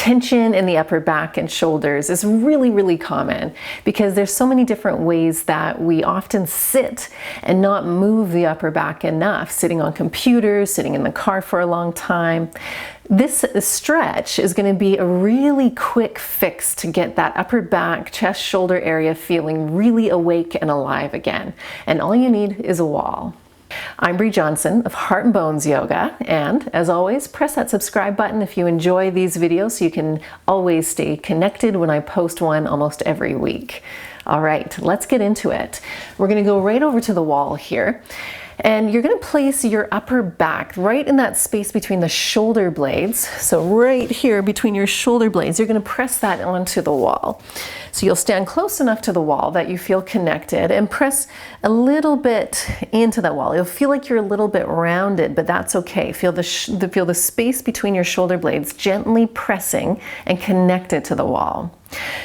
Tension in the upper back and shoulders is really, really common because there's so many different ways that we often sit and not move the upper back enough, sitting on computers, sitting in the car for a long time. This stretch is going to be a really quick fix to get that upper back, chest, shoulder area feeling really awake and alive again. And all you need is a wall. I'm Bree Johnson of Heart and Bones Yoga, and as always, press that subscribe button if you enjoy these videos so you can always stay connected when I post one almost every week. All right, let's get into it. We're going to go right over to the wall here. And you're going to place your upper back right in that space between the shoulder blades. So right here between your shoulder blades, you're going to press that onto the wall. So you'll stand close enough to the wall that you feel connected and press a little bit into that wall. You'll feel like you're a little bit rounded, but that's okay. Feel the space between your shoulder blades gently pressing and connected to the wall.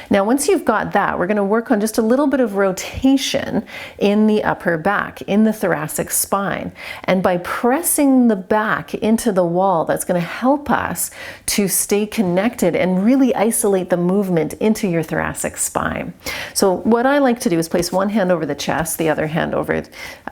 Now, once you've got that, we're going to work on just a little bit of rotation in the upper back, in the thoracic spine. And by pressing the back into the wall, that's going to help us to stay connected and really isolate the movement into your thoracic spine. So what I like to do is place one hand over the chest, the other hand over,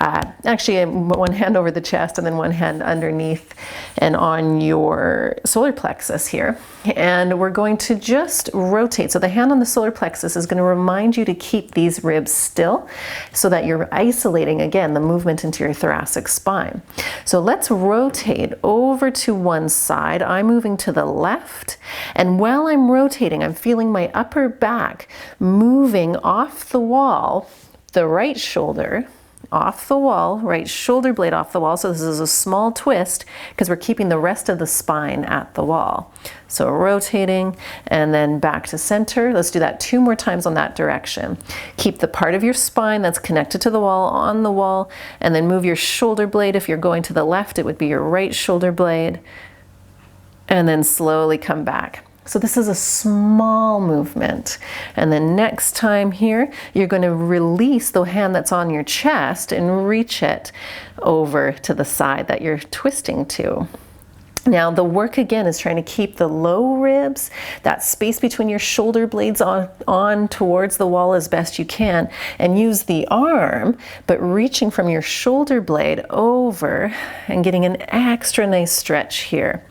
one hand over the chest and then one hand underneath and on your solar plexus here. And we're going to just rotate. So the hand on the solar plexus is going to remind you to keep these ribs still so that you're isolating, again, the movement into your thoracic spine. So let's rotate over to one side. I'm moving to the left, and while I'm rotating, I'm feeling my upper back moving off the wall, the right shoulder off the wall, right shoulder blade off the wall. So this is a small twist because we're keeping the rest of the spine at the wall. So rotating and then back to center. Let's do that 2 more times on that direction. Keep the part of your spine that's connected to the wall on the wall, and then move your shoulder blade. If you're going to the left, it would be your right shoulder blade, and then slowly come back. So this is a small movement. And then next time here, you're going to release the hand that's on your chest and reach it over to the side that you're twisting to. Now the work again is trying to keep the low ribs, that space between your shoulder blades on towards the wall as best you can, and use the arm, but reaching from your shoulder blade over and getting an extra nice stretch here.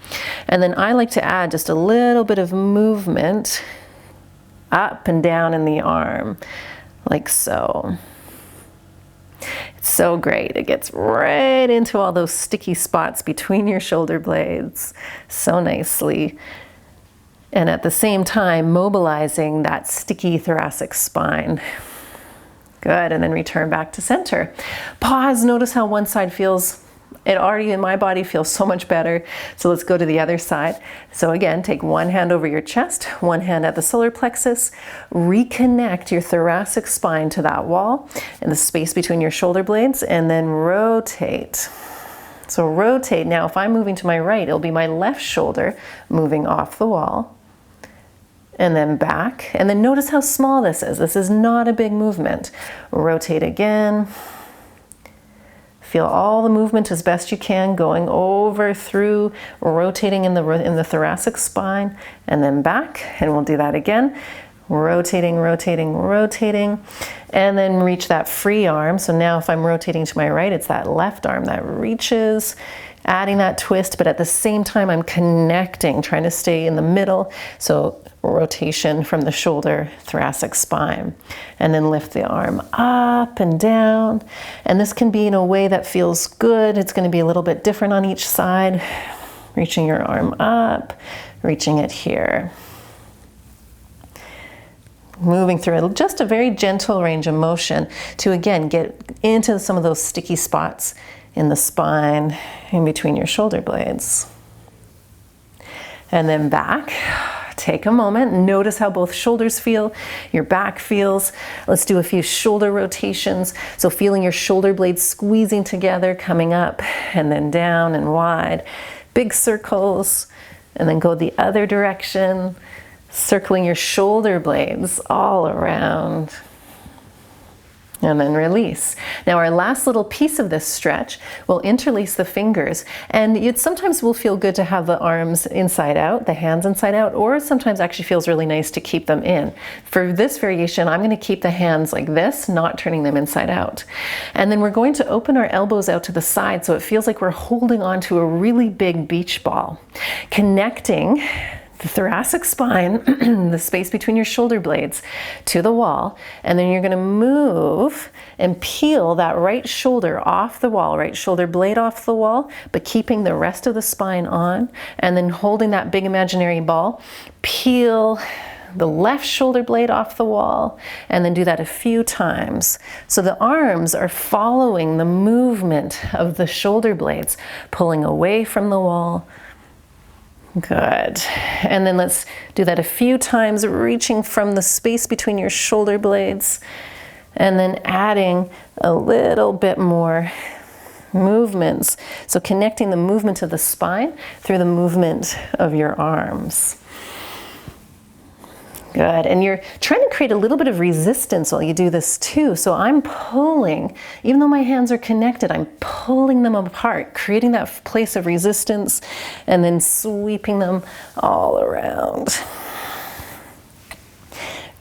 And then I like to add just a little bit of movement up and down in the arm, like so. It's so great. It gets right into all those sticky spots between your shoulder blades so nicely. And at the same time, mobilizing that sticky thoracic spine. Good. And then return back to center. Pause. Notice how one side feels. It already in my body feels so much better. So let's go to the other side. So again, take one hand over your chest, one hand at the solar plexus, reconnect your thoracic spine to that wall and the space between your shoulder blades, and then rotate. So rotate. Now, if I'm moving to my right, it'll be my left shoulder moving off the wall and then back. And then notice how small this is. This is not a big movement. Rotate again. Feel all the movement as best you can, going over, through, rotating in the thoracic spine, and then back. And we'll do that again. Rotating, rotating, rotating, and then reach that free arm. So now if I'm rotating to my right, it's that left arm that reaches, adding that twist, but at the same time I'm connecting, trying to stay in the middle. So rotation from the shoulder, thoracic spine, and then lift the arm up and down. And this can be in a way that feels good. It's going to be a little bit different on each side. Reaching your arm up, reaching it here. Moving through just a very gentle range of motion to again get into some of those sticky spots in the spine, in between your shoulder blades. And then back. Take a moment, notice how both shoulders feel, your back feels. Let's do a few shoulder rotations. So feeling your shoulder blades squeezing together, coming up and then down and wide. Big circles, and then go the other direction, circling your shoulder blades all around. and then release. Now our last little piece of this stretch, we'll interlace the fingers, and it sometimes will feel good to have the arms inside out, the hands inside out, or sometimes actually feels really nice to keep them in. For this variation, I'm going to keep the hands like this, not turning them inside out. And then we're going to open our elbows out to the side so it feels like we're holding on to a really big beach ball, connecting the thoracic spine, the space between your shoulder blades, to the wall, and then you're going to move and peel that right shoulder off the wall, right shoulder blade off the wall, but keeping the rest of the spine on, and then holding that big imaginary ball, peel the left shoulder blade off the wall, and then do that a few times. So the arms are following the movement of the shoulder blades, pulling away from the wall. Good. And then let's do that a few times, reaching from the space between your shoulder blades, and then adding a little bit more movements. So connecting the movement of the spine through the movement of your arms. Good. And you're trying to create a little bit of resistance while you do this too. So I'm pulling, even though my hands are connected, I'm pulling them apart, creating that place of resistance, and then sweeping them all around.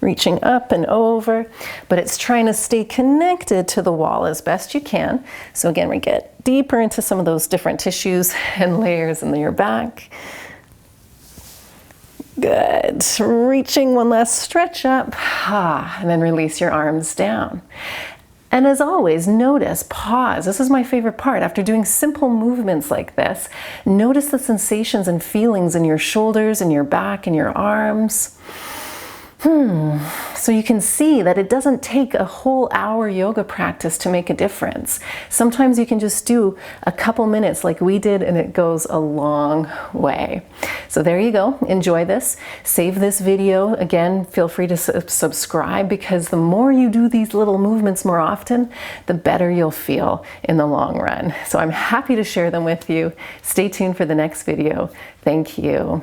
Reaching up and over, but it's trying to stay connected to the wall as best you can. So again, we get deeper into some of those different tissues and layers in your back. Good. Reaching one last stretch up, and then release your arms down. And as always, notice, pause. This is my favorite part. After doing simple movements like this, notice the sensations and feelings in your shoulders, in your back, in your arms. So you can see that it doesn't take a whole hour yoga practice to make a difference. Sometimes you can just do a couple minutes like we did, and it goes a long way. So there you go. Enjoy this. Save this video. Again, feel free to subscribe, because the more you do these little movements more often, the better you'll feel in the long run. So I'm happy to share them with you. Stay tuned for the next video. Thank you.